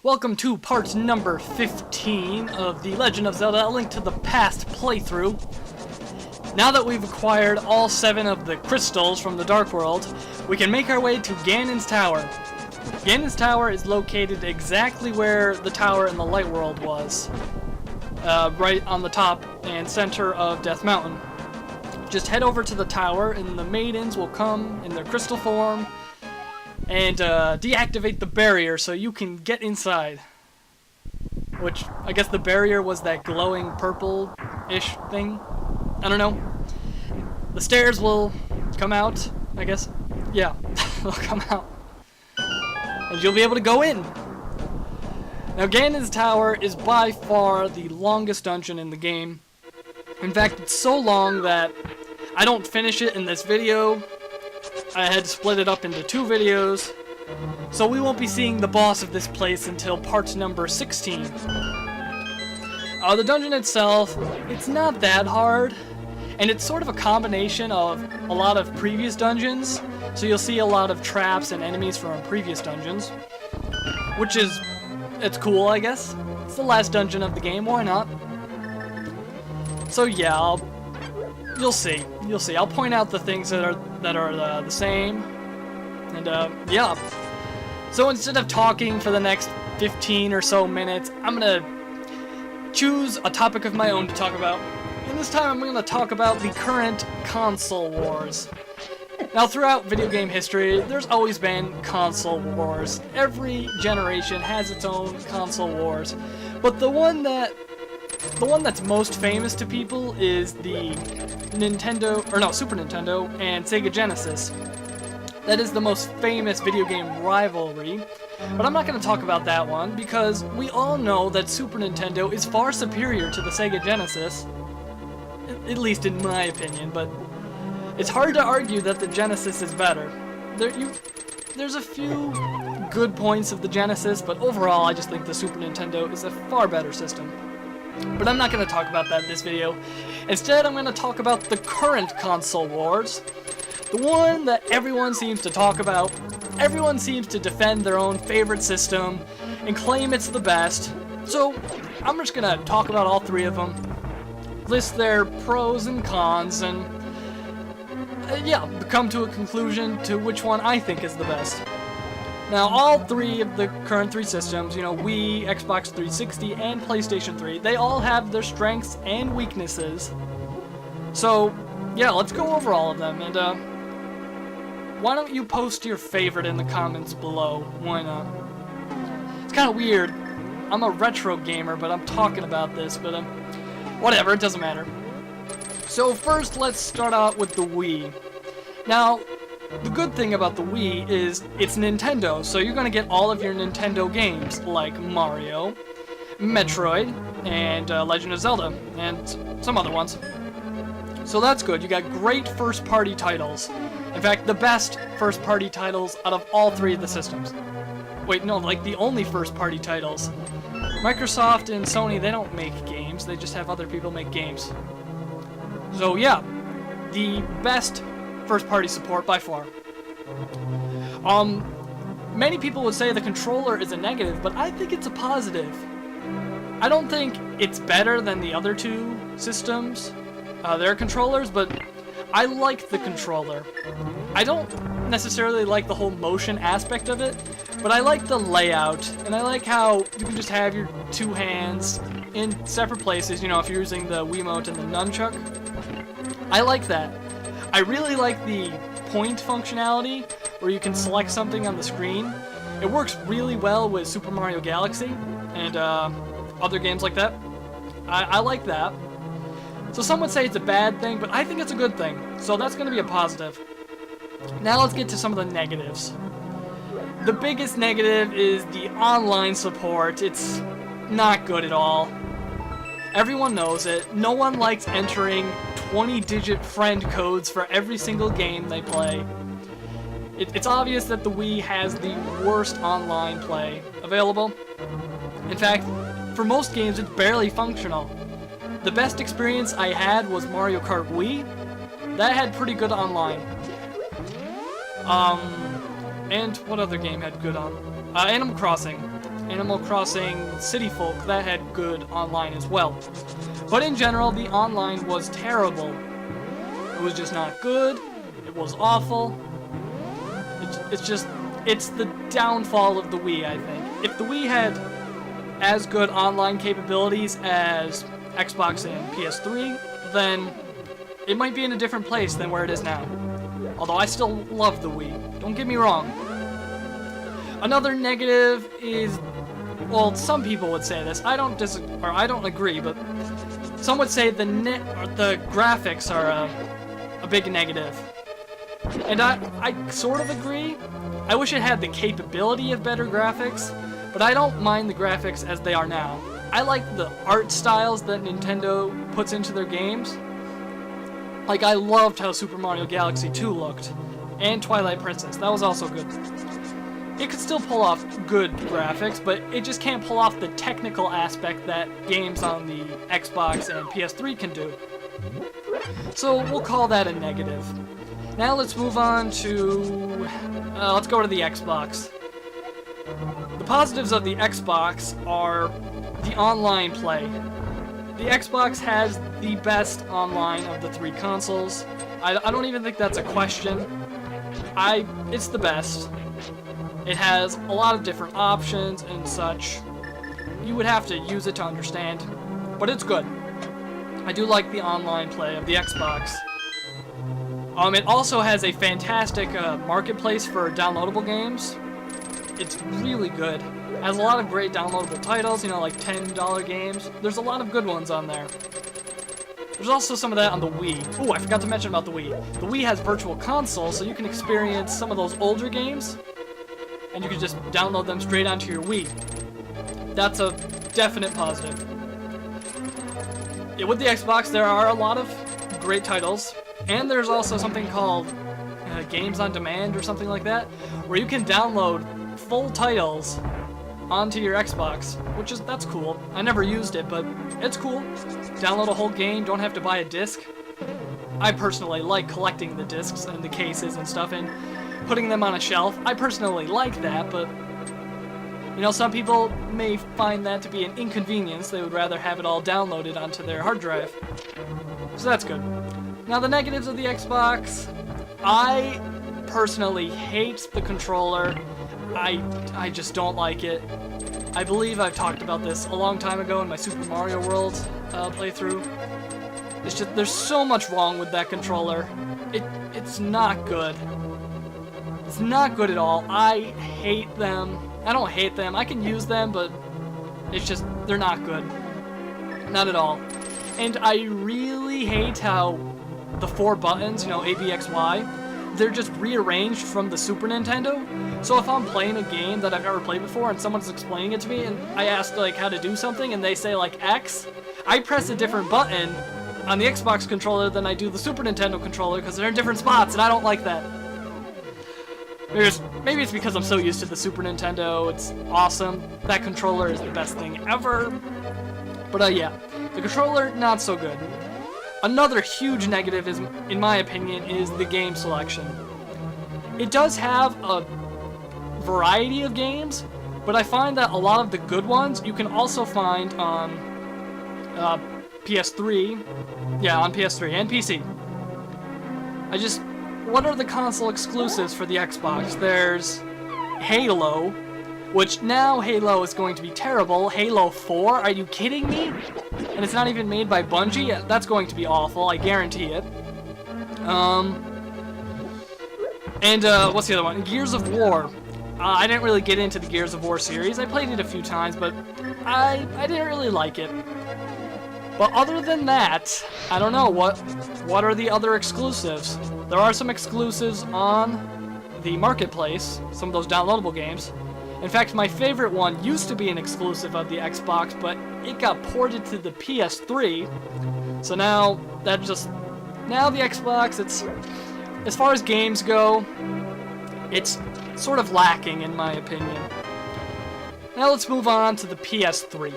Welcome to part number 15 of The Legend of Zelda: A Link to the Past playthrough. Now that we've acquired all 7 of the crystals from the Dark World, we can make our way to Ganon's Tower. Ganon's Tower is located exactly where the tower in the Light World was. Right on the top and center of Death Mountain. Just head over to the tower and the maidens will come in their crystal form and deactivate the barrier so you can get inside. Which, I guess the barrier was that glowing purple-ish thing? I don't know. The stairs will come out, I guess. Yeah, they'll come out. And you'll be able to go in. Now, Ganon's Tower is by far the longest dungeon in the game. In fact, it's so long that I don't finish it in this video. I had to split it up into 2 videos, so we won't be seeing the boss of this place until part number 16. The dungeon itself, it's not that hard, and it's sort of a combination of a lot of previous dungeons, so you'll see a lot of traps and enemies from previous dungeons, which is, it's cool, I guess. It's the last dungeon of the game, why not? So yeah, you'll see. You'll see. I'll point out the things that are the same, and yeah. So instead of talking for the next 15 or so minutes, I'm gonna choose a topic of my own to talk about. And this time I'm gonna talk about the current console wars. Now, throughout video game history, there's always been console wars. Every generation has its own console wars, but the one that's most famous to people is the Super Nintendo and Sega Genesis. That is the most famous video game rivalry, but I'm not going to talk about that one because we all know that Super Nintendo is far superior to the Sega Genesis, at least in my opinion, but it's hard to argue that the Genesis is better. There's a few good points of the Genesis, but overall I just think the Super Nintendo is a far better system. But I'm not going to talk about that in this video. Instead, I'm going to talk about the current console wars. The one that everyone seems to talk about. Everyone seems to defend their own favorite system and claim it's the best. So, I'm just going to talk about all 3 of them. List their pros and cons, and yeah, come to a conclusion to which one I think is the best. Now, all 3 of the current 3 systems, you know, Wii, Xbox 360, and PlayStation 3, they all have their strengths and weaknesses. So, yeah, let's go over all of them, and why don't you post your favorite in the comments below? Why not? It's kind of weird. I'm a retro gamer, but I'm talking about this, but whatever, it doesn't matter. So first, let's start out with the Wii. Now, the good thing about the Wii is it's Nintendo, so you're going to get all of your Nintendo games, like Mario, Metroid, and Legend of Zelda, and some other ones. So that's good. You got great first-party titles. In fact, the best first-party titles out of all 3 of the systems. Wait, no, like the only first-party titles. Microsoft and Sony, they don't make games, they just have other people make games. So yeah, the best first-party support by far. Many people would say the controller is a negative, but I think it's a positive. I don't think it's better than the other 2 systems, their controllers, but I like the controller. I don't necessarily like the whole motion aspect of it, but I like the layout, and I like how you can just have your 2 hands in separate places, you know, if you're using the Wiimote and the nunchuck. I like that. I really like the point functionality, where you can select something on the screen. It works really well with Super Mario Galaxy and other games like that. I like that. So some would say it's a bad thing, but I think it's a good thing. So that's going to be a positive. Now let's get to some of the negatives. The biggest negative is the online support. It's not good at all. Everyone knows it. No one likes entering 20-digit friend codes for every single game they play. It's obvious that the Wii has the worst online play available. In fact, for most games, it's barely functional. The best experience I had was Mario Kart Wii. That had pretty good online. And what other game had good on? Animal Crossing. Animal Crossing City Folk, that had good online as well. But in general, the online was terrible. It was just not good. It was awful. It's the downfall of the Wii, I think. If the Wii had as good online capabilities as Xbox and PS3, then it might be in a different place than where it is now. Although I still love the Wii, don't get me wrong. Another negative is, well, some people would say this. I don't agree, but some would say the graphics are a big negative. And I sort of agree. I wish it had the capability of better graphics, but I don't mind the graphics as they are now. I like the art styles that Nintendo puts into their games. Like, I loved how Super Mario Galaxy 2 looked, and Twilight Princess. That was also good. It could still pull off good graphics, but it just can't pull off the technical aspect that games on the Xbox and PS3 can do. So we'll call that a negative. Now let's move on to... let's go to the Xbox. The positives of the Xbox are the online play. The Xbox has the best online of the three consoles. I don't even think that's a question. It's the best. It has a lot of different options and such. You would have to use it to understand, but it's good. I do like the online play of the Xbox. It also has a fantastic marketplace for downloadable games. It's really good. It has a lot of great downloadable titles, like $10 games. There's a lot of good ones on there. There's also some of that on the Wii. Oh, I forgot to mention about the Wii. The Wii has Virtual Console, so you can experience some of those older games, and you can just download them straight onto your Wii. That's a definite positive. Yeah, with the Xbox, there are a lot of great titles, and there's also something called Games on Demand or something like that, where you can download full titles onto your Xbox, that's cool. I never used it, but it's cool. Download a whole game, don't have to buy a disc. I personally like collecting the discs and the cases and stuff and putting them on a shelf. I personally like that, but some people may find that to be an inconvenience. They would rather have it all downloaded onto their hard drive. So that's good. Now the negatives of the Xbox, I personally hate the controller. I just don't like it. I believe I've talked about this a long time ago in my Super Mario World playthrough. There's so much wrong with that controller. It's not good. It's not good at all. I hate them. I don't hate them. I can use them, but they're not good. Not at all. And I really hate how the 4 buttons, A, B, X, Y, they're just rearranged from the Super Nintendo. So if I'm playing a game that I've never played before and someone's explaining it to me and I ask how to do something and they say X, I press a different button on the Xbox controller than I do the Super Nintendo controller because they're in different spots and I don't like that. Maybe it's because I'm so used to the Super Nintendo. It's awesome. That controller is the best thing ever. But yeah, the controller, not so good. Another huge negative, in my opinion, is the game selection. It does have a variety of games, but I find that a lot of the good ones you can also find on PS3. Yeah, on PS3 and PC. What are the console exclusives for the Xbox? There's Halo, which now Halo is going to be terrible. Halo 4? Are you kidding me? And it's not even made by Bungie? That's going to be awful, I guarantee it. What's the other one? Gears of War. I didn't really get into the Gears of War series. I played it a few times, but I didn't really like it. But other than that, I don't know, what are the other exclusives? There are some exclusives on the marketplace, some of those downloadable games. In fact, my favorite one used to be an exclusive of the Xbox, but it got ported to the PS3. So now the Xbox, as far as games go, it's sort of lacking in my opinion. Now let's move on to the PS3.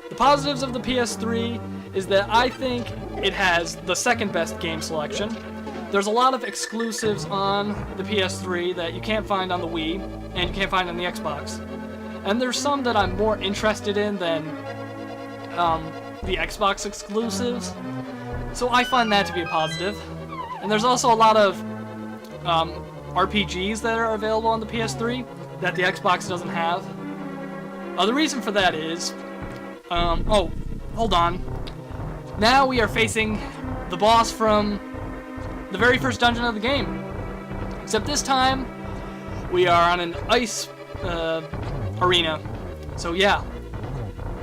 The positives of the PS3 is that I think it has the second best game selection. There's a lot of exclusives on the PS3 that you can't find on the Wii, and you can't find on the Xbox. And there's some that I'm more interested in than the Xbox exclusives. So I find that to be a positive. And there's also a lot of RPGs that are available on the PS3 that the Xbox doesn't have. The reason for that is... oh, hold on. Now we are facing the boss from the very first dungeon of the game. Except this time, we are on an ice arena. So yeah,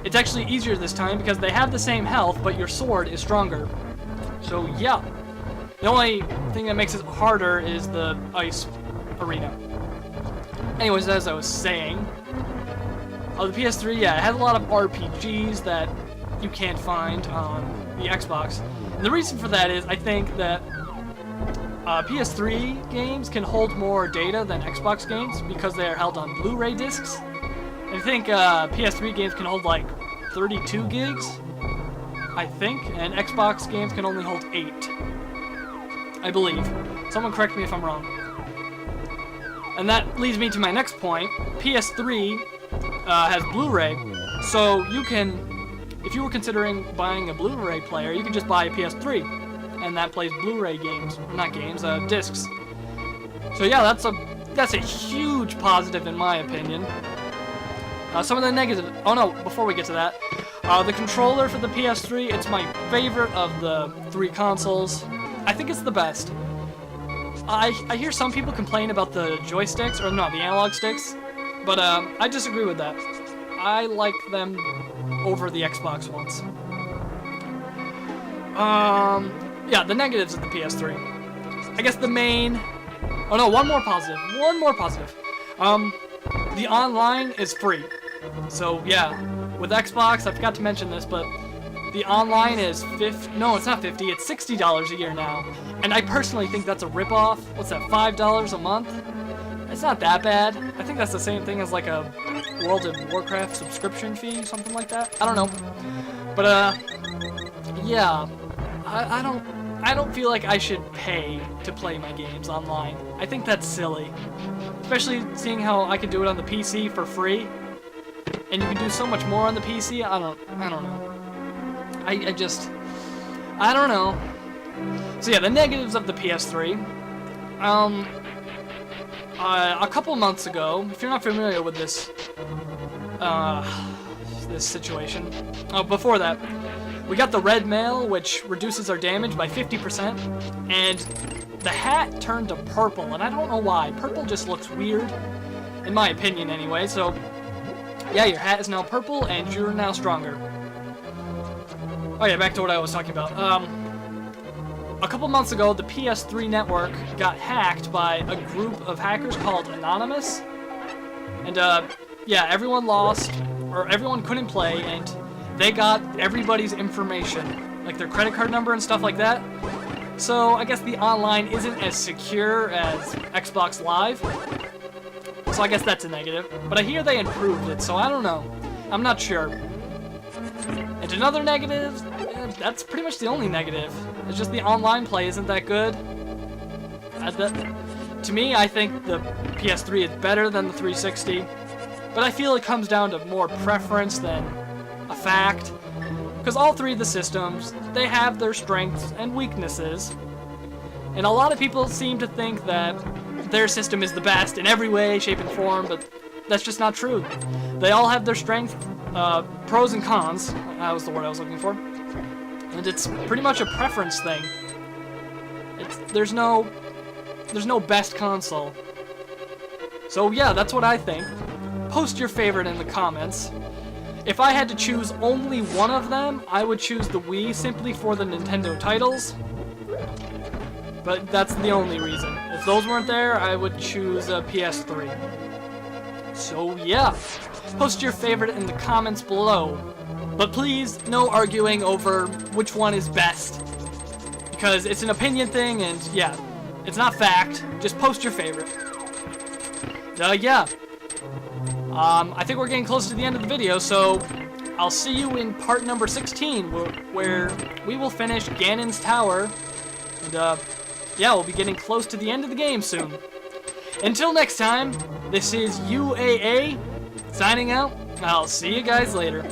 it's actually easier this time because they have the same health, but your sword is stronger. So yeah, the only thing that makes it harder is the ice arena. Anyways, as I was saying, the PS3, yeah, it has a lot of RPGs that you can't find on the Xbox. And the reason for that is I think that PS3 games can hold more data than Xbox games because they are held on Blu-ray discs. I think PS3 games can hold like 32 gigs, I think, and Xbox games can only hold 8, I believe. Someone correct me if I'm wrong. And that leads me to my next point. PS3 has Blu-ray, so you can, if you were considering buying a Blu-ray player, you can just buy a PS3, and that plays Blu-ray games, not games, discs. So yeah, that's a huge positive in my opinion. Some of the negatives. Oh no, before we get to that, the controller for the PS3, it's my favorite of the 3 consoles. I think it's the best. I hear some people complain about the joysticks, or no, the analog sticks, but I disagree with that. I like them over the Xbox ones. Yeah, the negatives of the PS3. I guess the main... Oh no, one more positive. The online is free. So yeah, with Xbox, I forgot to mention this, but the online is no, it's not 50, it's $60 a year now. And I personally think that's a ripoff. What's that, $5 a month? It's not that bad. I think that's the same thing as like a World of Warcraft subscription fee, something like that. I don't know. But yeah, I don't feel like I should pay to play my games online. I think that's silly. Especially seeing how I can do it on the PC for free. And you can do so much more on the PC. I don't know. I don't know. So yeah, the negatives of the PS3. A couple months ago, if you're not familiar with this situation. Oh, before that, we got the red mail, which reduces our damage by 50%, and the hat turned to purple, and I don't know why. Purple just looks weird, in my opinion anyway, so yeah, your hat is now purple, and you're now stronger. Oh yeah, back to what I was talking about. A couple months ago, the PS3 network got hacked by a group of hackers called Anonymous, and yeah, everyone lost, or everyone couldn't play, and they got everybody's information, like their credit card number and stuff like that. So I guess the online isn't as secure as Xbox Live. So I guess that's a negative. But I hear they improved it, so I don't know. I'm not sure. And another negative, that's pretty much the only negative. It's just the online play isn't that good. To me, I think the PS3 is better than the 360. But I feel it comes down to more preference than a fact. Because all 3 of the systems, they have their strengths and weaknesses. And a lot of people seem to think that their system is the best in every way, shape, and form, but that's just not true. They all have their strengths, pros and cons. That was the word I was looking for. And it's pretty much a preference thing. There's no best console. So yeah, that's what I think. Post your favorite in the comments. If I had to choose only one of them, I would choose the Wii simply for the Nintendo titles. But that's the only reason. If those weren't there, I would choose a PS3. So yeah, post your favorite in the comments below. But please, no arguing over which one is best. Because it's an opinion thing, and yeah, it's not fact. Just post your favorite. Yeah. I think we're getting close to the end of the video, so I'll see you in part number 16, where we will finish Ganon's Tower, and yeah, we'll be getting close to the end of the game soon. Until next time, this is UAA, signing out. I'll see you guys later.